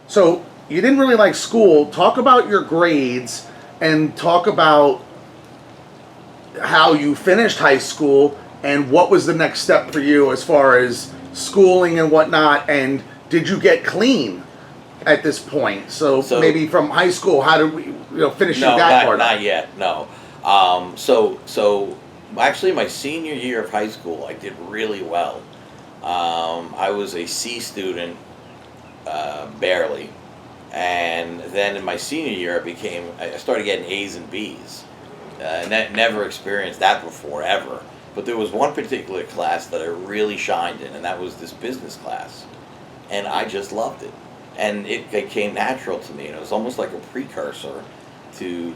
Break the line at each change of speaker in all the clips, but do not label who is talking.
So you didn't really like school. Talk about your grades and talk about how you finished high school and what was the next step for you as far as schooling and whatnot. And did you get clean at this point? So maybe from high school, how did we finish
No,
that part?
not yet. No. So actually, my senior year of high school, I did really well. I was a C student, barely, and then in my senior year, I started getting A's and B's. Never experienced that before, ever. But there was one particular class that I really shined in, and that was this business class, and I just loved it, and it came natural to me, and it was almost like a precursor to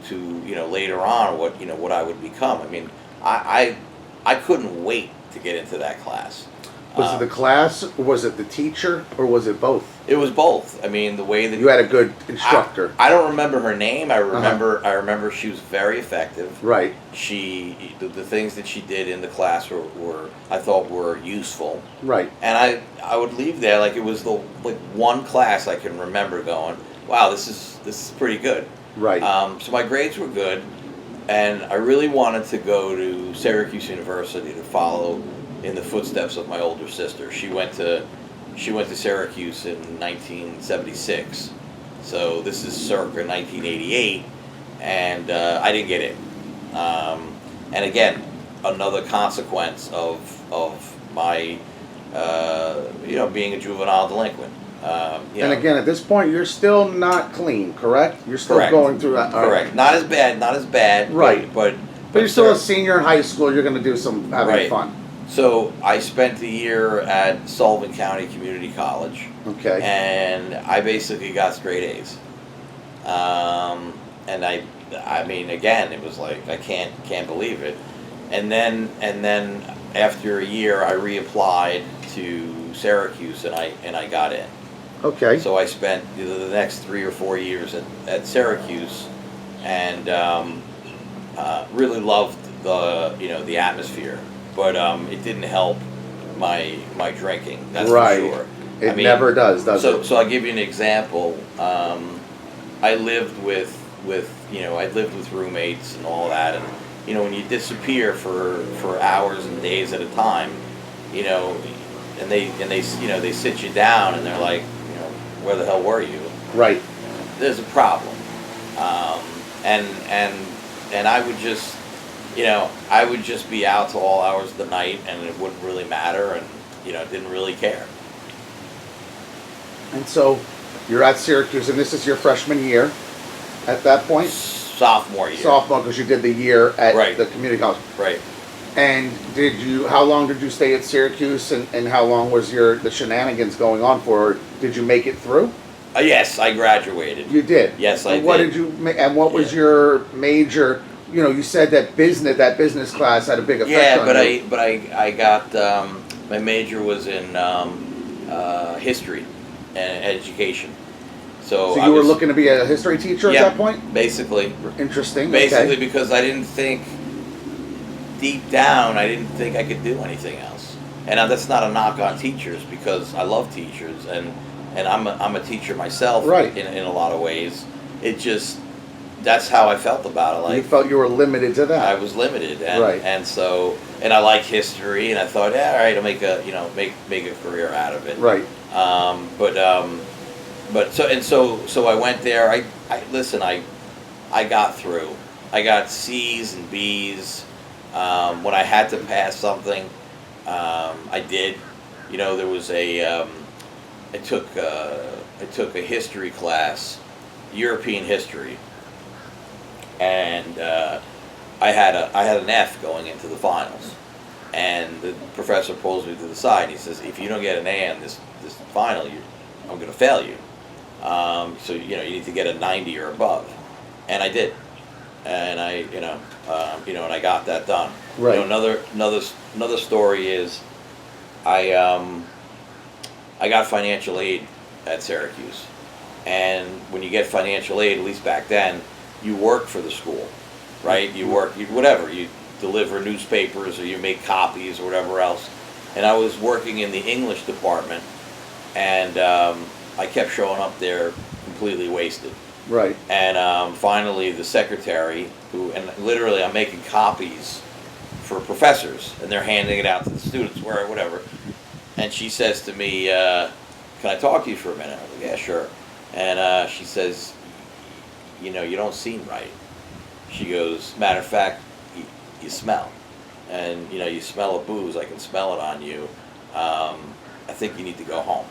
later on what I would become. I mean, I couldn't wait to get into that class.
Was it the class, or was it the teacher, or was it both?
It was both. I mean, the way that
You had a good instructor.
I don't remember her name. I remember she was very effective.
Right.
The things that she did in the class were I thought were useful.
Right.
And I would leave there like it was the one class I can remember going, wow, this is pretty good.
Right.
So my grades were good, and I really wanted to go to Syracuse University to follow in the footsteps of my older sister. She went to Syracuse in 1976, so this is circa 1988, and I didn't get in. And again, another consequence of my being a juvenile delinquent.
And again, at this point, you're still not clean, correct? You're still
Correct.
going through that.
Correct. Not as bad.
Right.
But
you're still a senior in high school. You're going to do some having
Right.
fun.
So I spent the year at Sullivan County Community College.
Okay.
And I basically got straight A's. And I mean, again, it was like I can't believe it. And then after a year, I reapplied to Syracuse, and I got in.
Okay.
So I spent the next 3 or 4 years at Syracuse, and really loved the atmosphere. But it didn't help my drinking. That's
right.
for sure.
It never does it?
So I'll give you an example. I lived with roommates and all that, and when you disappear for hours and days at a time, and they sit you down and they're like, where the hell were you?
Right.
There's a problem, and I would just be out to all hours of the night, and it wouldn't really matter, and didn't really care.
And so you're at Syracuse, and this is your freshman year at that point?
Sophomore year.
Sophomore, because you did the year at
Right.
the community college.
Right.
And how long did you stay at Syracuse, and how long was the shenanigans going on for? Did you make it through?
Yes, I graduated.
You did?
Yes, I
and what
did.
And what was your major? You said that business class had a big effect on you.
but I got my major was in history and education. So
you were looking to be a history teacher at that point?
Basically.
Interesting.
Basically,
okay.
because I didn't think deep down I could do anything else. And now that's not a knock on teachers, because I love teachers, and I'm a teacher myself.
Right.
in a lot of ways. It just that's how I felt about it. Like,
you felt you were limited to that.
I was limited, and
right.
and I like history, and I thought, yeah, all right, I'll make a career out of it.
Right.
So I went there. I got through. I got C's and B's. When I had to pass something, I did. There was I took a history class, European history, and I had an F going into the finals, and the professor pulls me to the side and he says, if you don't get an A on this final, I'm going to fail you. So you need to get a 90 or above, and I did, and and I got that done.
Right.
Another story is, I got financial aid at Syracuse, and when you get financial aid, at least back then, you work for the school, right? You deliver newspapers, or you make copies or whatever else. And I was working in the English department, and I kept showing up there completely wasted.
Right.
And finally, the secretary, and literally I'm making copies for professors, and they're handing it out to the students, whatever. And she says to me, "Can I talk to you for a minute?" I'm like, "Yeah, sure." And she says, "You know, you don't seem right." She goes, "Matter of fact, you smell, and you know, you smell of booze. I can smell it on you. I think you need to go home."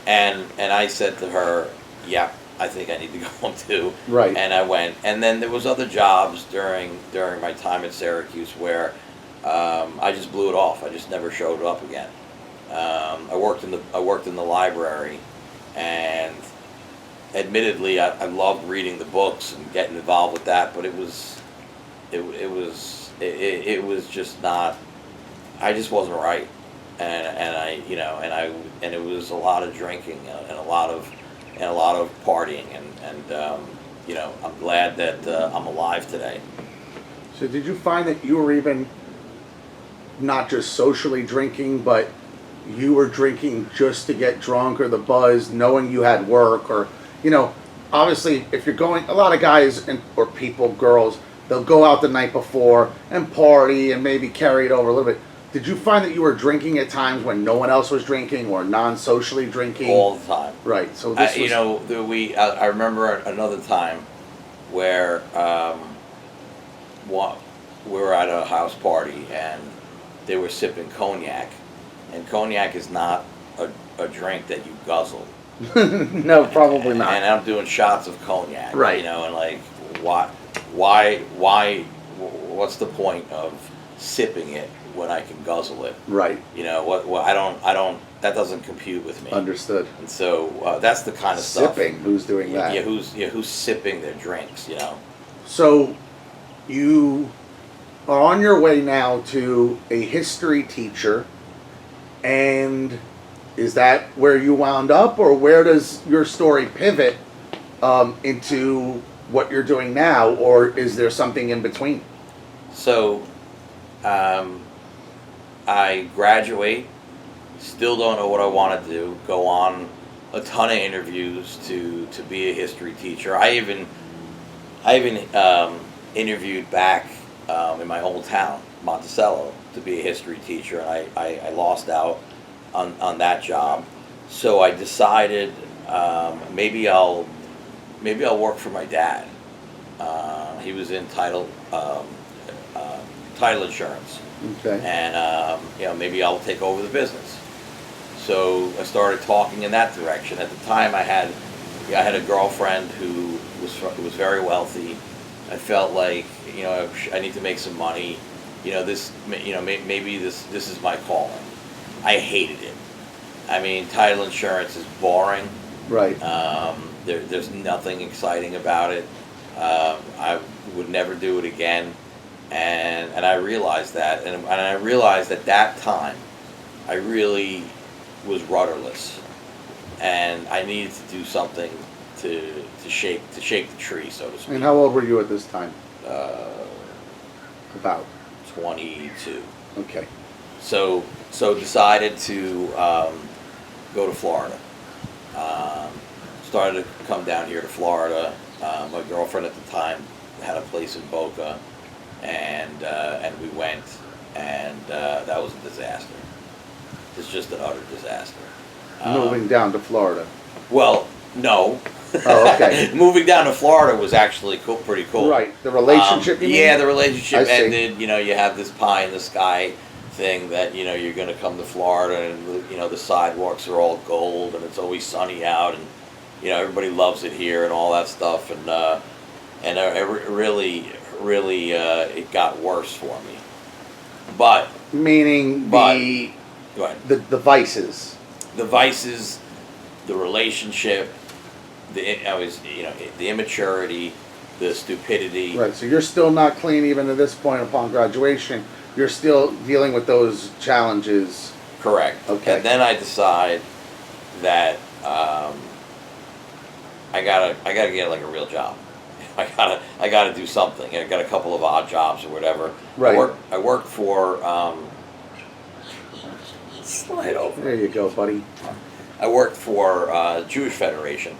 And I said to her, "Yeah, I think I need to go home too."
Right.
And I went. And then there was other jobs during my time at Syracuse where I just blew it off. I just never showed up again. I worked in the library, and admittedly, I loved reading the books and getting involved with that. But it was just not. I just wasn't right, and it was a lot of drinking and a lot of partying, and I'm glad that I'm alive today.
So did you find that you were even not just socially drinking, but you were drinking just to get drunk or the buzz, knowing you had work, or, obviously if you're going, a lot of guys or people, girls, they'll go out the night before and party and maybe carry it over a little bit. Did you find that you were drinking at times when no one else was drinking, or non-socially drinking?
All the time.
Right. So this was,
I remember another time where we were at a house party and they were sipping cognac, and cognac is not a drink that you guzzle.
No, probably not.
And I'm doing shots of cognac.
Right.
And like, why? What's the point of sipping it when I can guzzle it?
Right.
What I don't. That doesn't compute with me.
Understood.
And so that's the kind of stuff.
Sipping. Who's doing that?
Yeah, who's sipping their drinks?
So, you are on your way now to a history teacher, and is that where you wound up, or where does your story pivot into what you're doing now, or is there something in between?
So, I graduate, still don't know what I want to do, go on a ton of interviews to be a history teacher. I even interviewed back in my hometown, Monticello, to be a history teacher, and I lost out on that job. So I decided maybe I'll work for my dad. He was in title insurance.
Okay.
And maybe I'll take over the business. So I started talking in that direction. At the time, I had a girlfriend who was very wealthy. I felt like I need to make some money. Maybe this is my calling. I hated it. I mean, title insurance is boring.
Right.
There's nothing exciting about it. I would never do it again. And I realized that, and I realized at that time, I really was rudderless, and I needed to do something to shake the tree, so to speak.
And how old were you at this time? About
22.
Okay.
So decided to go to Florida. Started to come down here to Florida. My girlfriend at the time had a place in Boca. And we went, and that was a disaster. It's just an utter disaster.
Moving down to Florida.
Well, no.
Oh, okay.
Moving down to Florida was actually pretty cool.
Right. The relationship. You mean?
Yeah, the relationship
I see.
ended. You have this pie in the sky thing that you're going to come to Florida, and the sidewalks are all gold, and it's always sunny out, and everybody loves it here, and all that stuff, and really, it got worse for me. But
Meaning the
go ahead.
the vices.
The vices, the relationship, the immaturity, the stupidity.
Right. So you're still not clean even at this point upon graduation. You're still dealing with those challenges.
Correct.
Okay.
And then I decide that I gotta get like a real job. I gotta do something. I got a couple of odd jobs or whatever.
Right.
I worked for slide over.
There you go, buddy.
I worked for Jewish Federation,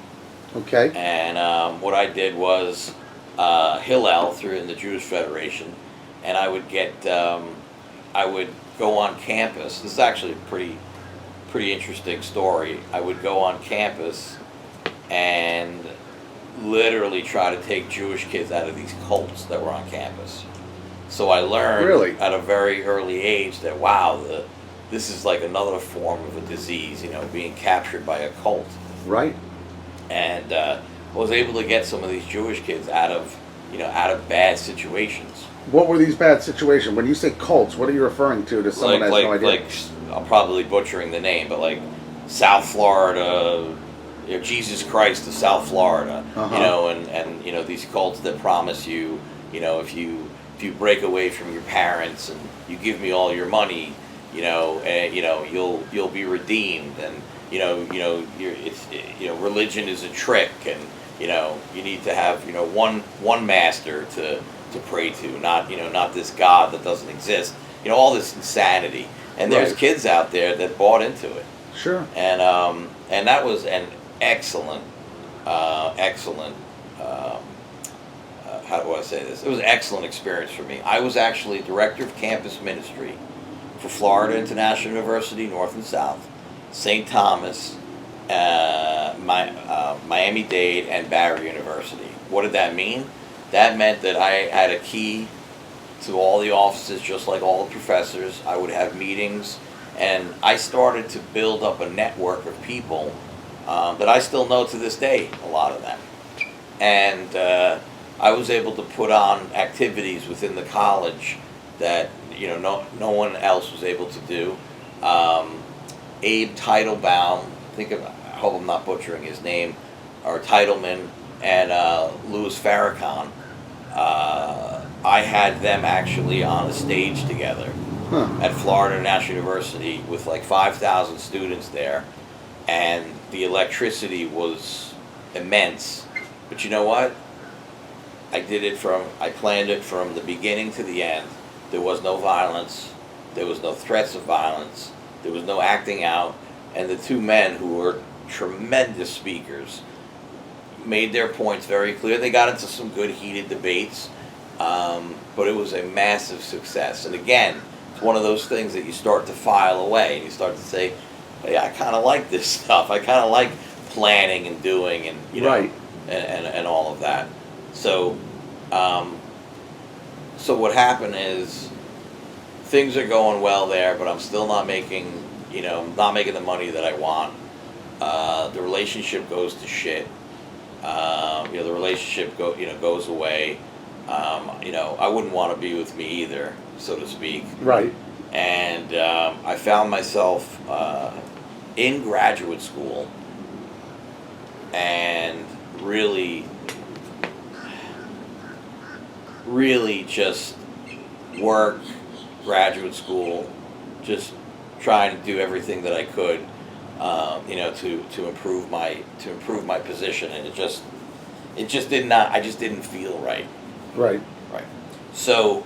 Okay.
and what I did was Hillel through in the Jewish Federation, and I would I would go on campus. This is actually a pretty interesting story. I would go on campus and literally try to take Jewish kids out of these cults that were on campus. So I learned
Really?
at a very early age that wow, this is like another form of a disease, being captured by a cult.
Right.
And I was able to get some of these Jewish kids out of bad situations.
What were these bad situations? When you say cults, what are you referring to someone has no idea?
I'm probably butchering the name, but like South Florida, Jesus Christ of South Florida, and these cults that promise you, if you break away from your parents and you give me all your money, and you'll be redeemed, and religion is a trick, and you need to have one master to pray to, not this God that doesn't exist, all this insanity, and there's
Right.
kids out there that bought into it.
Sure.
And that was an excellent how do I say this? It was an excellent experience for me. I was actually director of campus ministry for Florida International University, North and South, St. Thomas, Miami-Dade, and Barry University. What did that mean? That meant that I had a key to all the offices, just like all the professors. I would have meetings, and I started to build up a network of people that I still know to this day, a lot of them. And I was able to put on activities within the college that no one else was able to do. Abe Teitelbaum, I hope I'm not butchering his name, or Teitelman, and Louis Farrakhan. I had them actually on a stage together at Florida National University with like 5,000 students there, and the electricity was immense. But you know what? I planned it from the beginning to the end. There was no violence. There was no threats of violence. There was no acting out. And the two men, who were tremendous speakers, made their points very clear. They got into some good heated debates, but it was a massive success. And again, it's one of those things that you start to file away and you start to say, hey, I kind of like this stuff. I kind of like planning and doing, and
Right.
and all of that. So what happened is things are going well there, but I'm still not making the money that I want. The relationship goes to shit. The relationship goes away. I wouldn't want to be with me either, so to speak.
Right.
And I found myself in graduate school, and really just work, graduate school, just trying to do everything that I could, to improve my position, and I just didn't feel right.
Right.
Right. So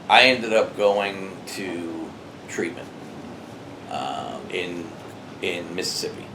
I ended up going to treatment in Mississippi.